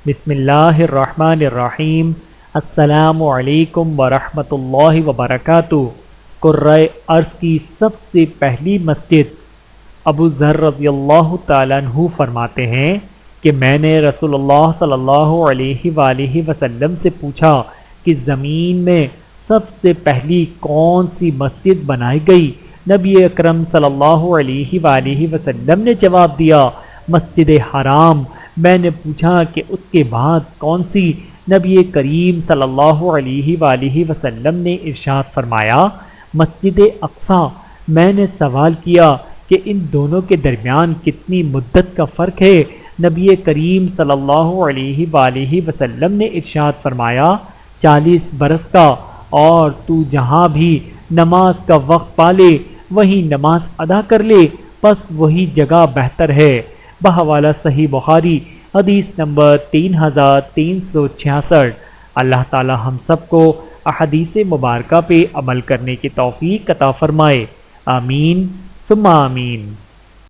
بسم اللہ الرحمن الرحیم۔ السلام علیکم ورحمۃ اللہ وبرکاتہ۔ قرۂ ارض کی سب سے پہلی مسجد۔ ابو ذر رضی اللہ تعالیٰ عنہ فرماتے ہیں کہ میں نے رسول اللہ صلی اللہ علیہ وآلہ وسلم سے پوچھا کہ زمین میں سب سے پہلی کون سی مسجد بنائی گئی؟ نبی اکرم صلی اللہ علیہ وآلہ وسلم نے جواب دیا، مسجد حرام۔ میں نے پوچھا کہ اس کے بعد کون سی؟ نبی کریم صلی اللہ علیہ وآلہ وسلم نے ارشاد فرمایا، مسجد اقصیٰ۔ میں نے سوال کیا کہ ان دونوں کے درمیان کتنی مدت کا فرق ہے؟ نبی کریم صلی اللہ علیہ وآلہ وسلم نے ارشاد فرمایا، 40 برس کا، اور تو جہاں بھی نماز کا وقت پالے وہیں نماز ادا کر لے، بس وہی جگہ بہتر ہے۔ بحوالہ صحیح بخاری، حدیث نمبر 3366۔ اللہ تعالی ہم سب کو احادیث مبارکہ پہ عمل کرنے کی توفیق عطا فرمائے، آمین ثم آمین۔